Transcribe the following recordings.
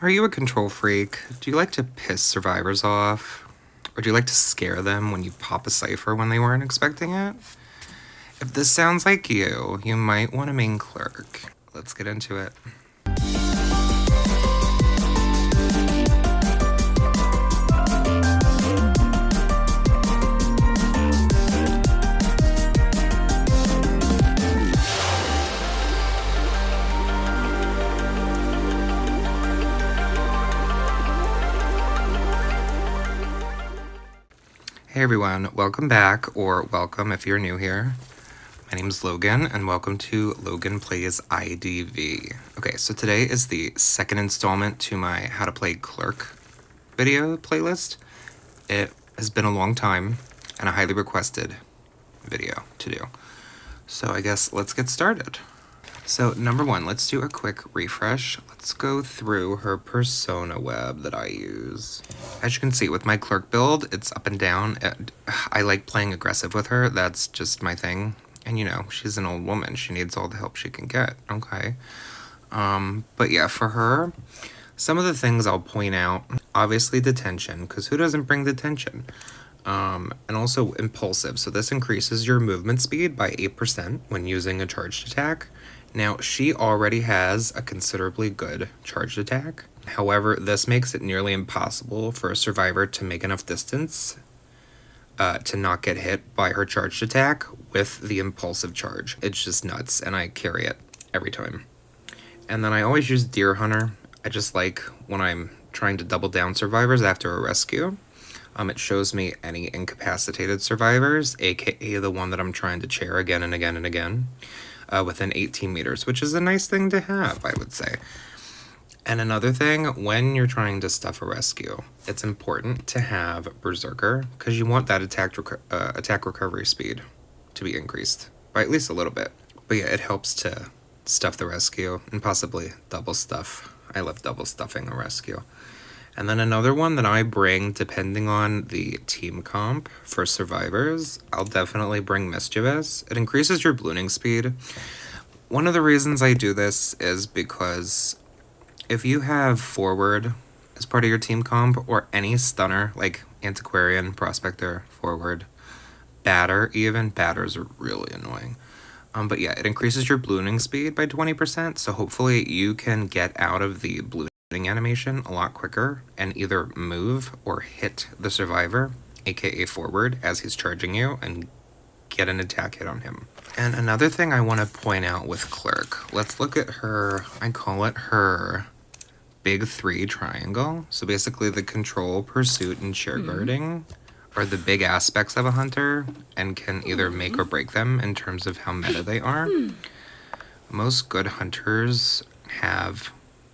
Are you a control freak? Do you like to piss survivors off? Or do you like to scare them when you pop a cipher when they weren't expecting it? If this sounds like you might want to main Clerk. Let's get into it. Hey everyone, welcome back, or welcome if you're new here. My name is Logan, and welcome to Logan Plays IDV. Okay, so today is the second installment to my How to Play Clerk video playlist. It has been a long time, and a highly requested video to do. So I guess let's get started. So number one, let's do a quick refresh. Let's go through her persona web that I use. As you can see with my Clerk build, it's up and down. I like playing aggressive with her. That's just my thing. And you know, she's an old woman. She needs all the help she can get. Okay. But yeah, for her, some of the things I'll point out, obviously detention, because who doesn't bring detention? And also impulsive. So this increases your movement speed by 8% when using a charged attack. Now, she already has a considerably good charged attack. However, this makes it nearly impossible for a survivor to make enough distance to not get hit by her charged attack with the impulsive charge. It's just nuts, and I carry it every time. And then I always use Deer Hunter. I just like when I'm trying to double down survivors after a rescue. It shows me any incapacitated survivors, aka the one that I'm trying to chair again and again and again. Within 18 meters, which is a nice thing to have, I would say. And another thing, when you're trying to stuff a rescue, it's important to have Berserker, because you want that attack recovery speed to be increased by at least a little bit. But yeah, it helps to stuff the rescue and possibly double stuff. I love double stuffing a rescue. And then another one that I bring, depending on the team comp for survivors, I'll definitely bring Mischievous. It increases your ballooning speed. One of the reasons I do this is because if you have Forward as part of your team comp, or any stunner, like Antiquarian, Prospector, Forward, Batter even, Batters are really annoying. But yeah, it increases your ballooning speed by 20%, so hopefully you can get out of the ballooning animation a lot quicker and either move or hit the survivor, aka Forward, as he's charging you, and get an attack hit on him. And another thing I want to point out with Clerk, let's look at her, I call it her big 3 triangle. So basically the control, pursuit, and chair guarding are the big aspects of a hunter and can either make or break them in terms of how meta they are. Most good hunters have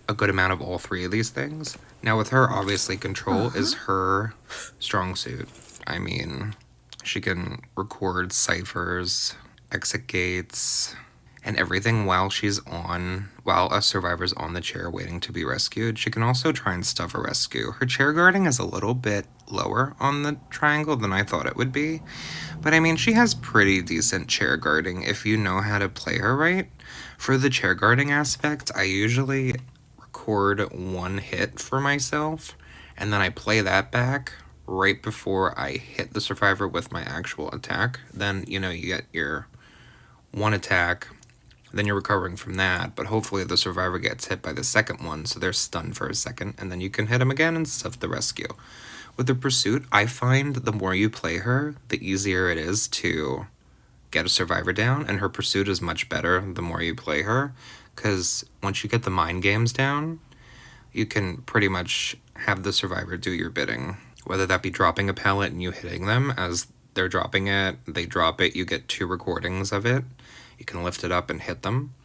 a good amount of all 3 of these things. Now with her, obviously control is her strong suit. I mean, she can record ciphers, exit gates, and everything while a survivor's on the chair waiting to be rescued. She can also try and stuff a rescue. Her chair guarding is a little bit lower on the triangle than I thought it would be. But I mean, she has pretty decent chair guarding if you know how to play her right. For the chair guarding aspect, I usually record 1 hit for myself, and then I play that back right before I hit the survivor with my actual attack. Then, you know, you get your 1 attack, then you're recovering from that, but hopefully the survivor gets hit by the second one, so they're stunned for a second, and then you can hit them again and stuff the rescue. With the pursuit, I find the more you play her, the easier it is to get a survivor down, and her pursuit is much better the more you play her, because once you get the mind games down, you can pretty much have the survivor do your bidding. Whether that be dropping a pallet and you hitting them as they're dropping it, they drop it, you get 2 recordings of it. You can lift it up and hit them.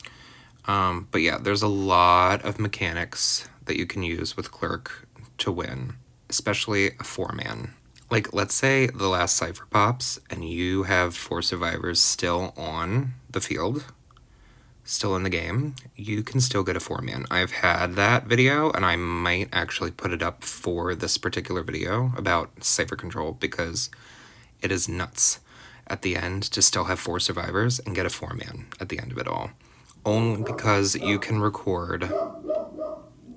But yeah, there's a lot of mechanics that you can use with Clerk to win, especially a 4-man. Like, let's say the last cipher pops and you have 4 survivors still on the field, still in the game, you can still get a 4-man. I've had that video, and I might actually put it up for this particular video about cipher control, because it is nuts at the end to still have 4 survivors and get a 4-man at the end of it all. Only because you can record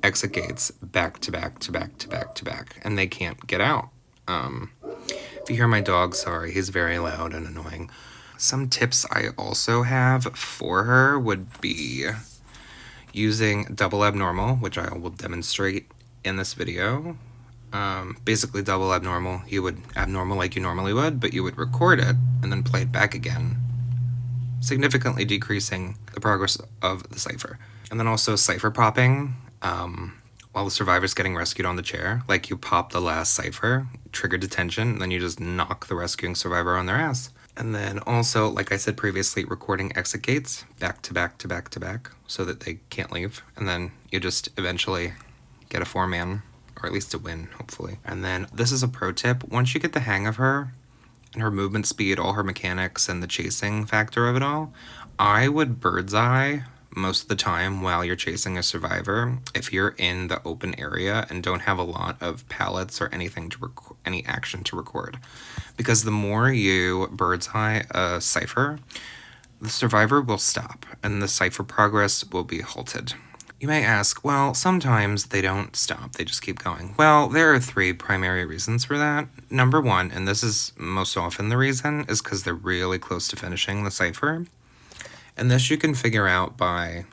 exit gates back to back to back to back to back, and they can't get out. If you hear my dog, sorry, he's very loud and annoying. Some tips I also have for her would be using double abnormal, which I will demonstrate in this video. Basically double abnormal, you would abnormal like you normally would, but you would record it and then play it back again, significantly decreasing the progress of the cipher. And then also cipher popping, while the survivor's getting rescued on the chair. Like, you pop the last cipher, trigger detention, and then you just knock the rescuing survivor on their ass. And then also, like I said previously, recording exit gates back to back to back to back so that they can't leave. And then you just eventually get a 4-man, or at least a win, hopefully. And then this is a pro tip. Once you get the hang of her and her movement speed, all her mechanics, and the chasing factor of it all, I would bird's eye most of the time while you're chasing a survivor if you're in the open area and don't have a lot of pallets or anything to any action to record. Because the more you bird's eye a cipher, the survivor will stop and the cipher progress will be halted. You may ask, well, sometimes they don't stop, they just keep going. Well, there are 3 primary reasons for that. Number 1, and this is most often the reason, is because they're really close to finishing the cipher. And this you can figure out by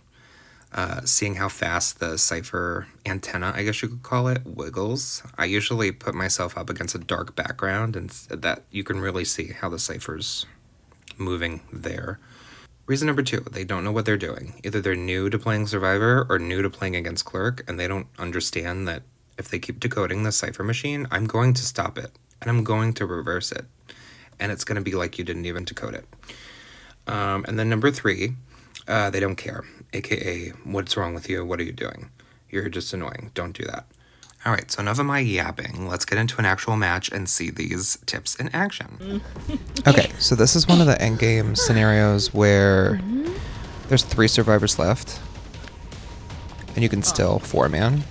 seeing how fast the cipher antenna, I guess you could call it, wiggles. I usually put myself up against a dark background, and that you can really see how the cipher's moving there. Reason number 2, they don't know what they're doing. Either they're new to playing Survivor or new to playing against Clerk, and they don't understand that if they keep decoding the cipher machine, I'm going to stop it, and I'm going to reverse it, and it's going to be like you didn't even decode it. And then number 3, they don't care, aka, what's wrong with you? What are you doing? You're just annoying. Don't do that. All right, so enough of my yapping. Let's get into an actual match and see these tips in action. Okay, so this is one of the endgame scenarios where there's 3 survivors left, and you can still 4-man.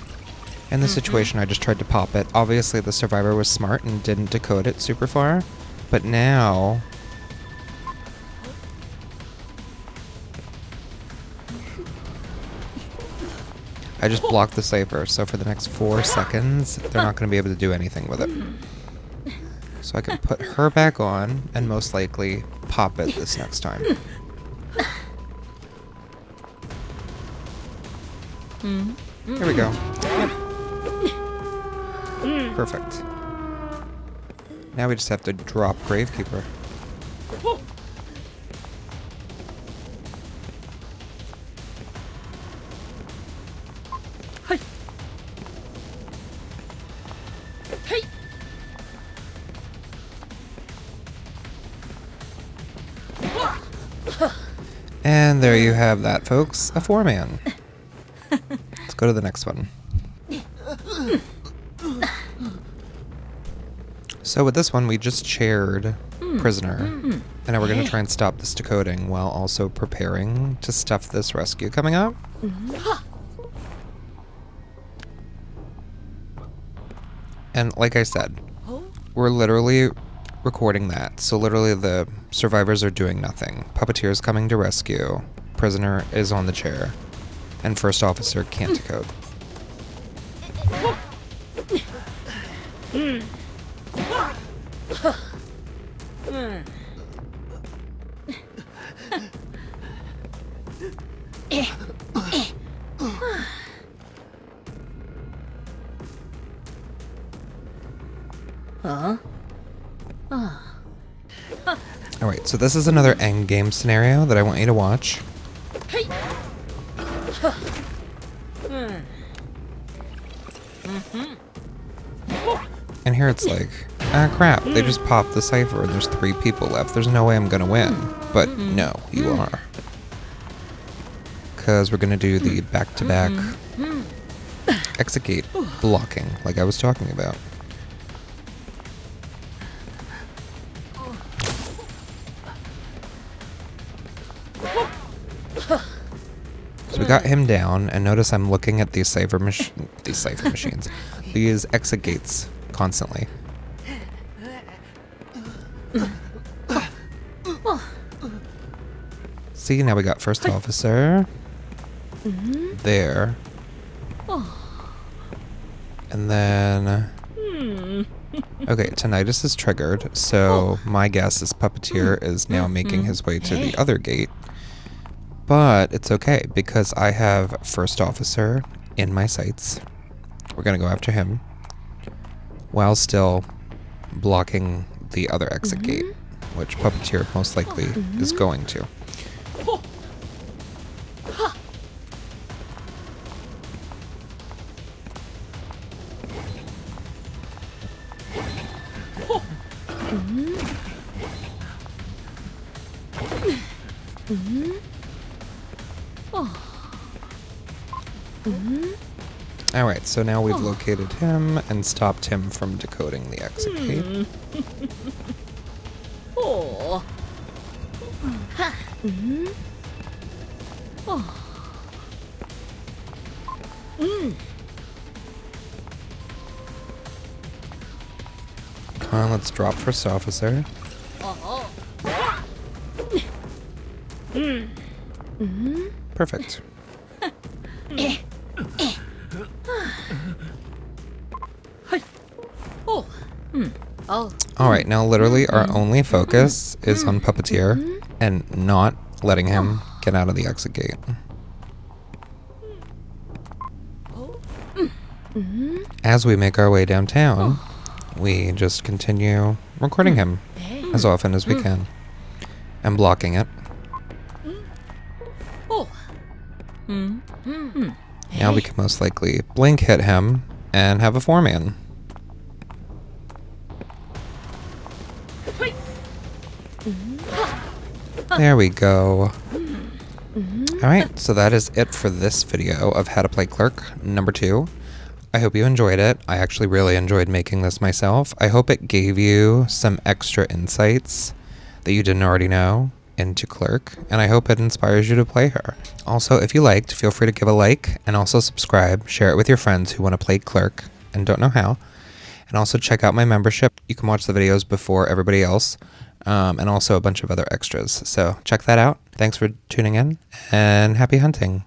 In this situation, I just tried to pop it. Obviously, the survivor was smart and didn't decode it super far, but now I just blocked the cipher, so for the next 4 seconds, they're not going to be able to do anything with it. So I can put her back on, and most likely pop it this next time. Here we go. Yep. Perfect. Now we just have to drop Gravekeeper. And there you have that, folks. A 4-man. Let's go to the next one. So with this one, we just chaired prisoner. And now we're going to try and stop this decoding while also preparing to stuff this rescue coming up. And like I said, we're literally recording that. So literally the survivors are doing nothing. Puppeteer's coming to rescue. Prisoner is on the chair. And first officer can't decode. Alright, so this is another endgame scenario that I want you to watch. And here it's like, ah crap, they just popped the cipher and there's 3 people left. There's no way I'm gonna win. But no, you are. Because we're gonna do the back-to-back exit gate blocking, like I was talking about. So we got him down, and notice I'm looking at these cipher machines, these exit gates constantly. See, now we got first officer there, And then... Okay, tinnitus is triggered, so my guess is Puppeteer is now making his way to the other gate. But it's okay, because I have First Officer in my sights. We're gonna go after him, while still blocking the other exit gate, which Puppeteer most likely is going to. Alright, so now we've located him and stopped him from decoding the exit gate. Come on, let's drop First Officer. Perfect. Alright, now literally our only focus is on Puppeteer and not letting him get out of the exit gate. As we make our way downtown, we just continue recording him as often as we can and blocking it. Now we can most likely blink hit him and have a 4-man. There we go. Alright, so that is it for this video of How to Play Clerk number 2. I hope you enjoyed it. I actually really enjoyed making this myself. I hope it gave you some extra insights that you didn't already know into Clerk, and I hope it inspires you to play her. Also, if you liked, feel free to give a like and also subscribe. Share it with your friends who want to play Clerk and don't know how. And also check out my membership. You can watch the videos before everybody else, and also a bunch of other extras. So check that out. Thanks for tuning in, and happy hunting.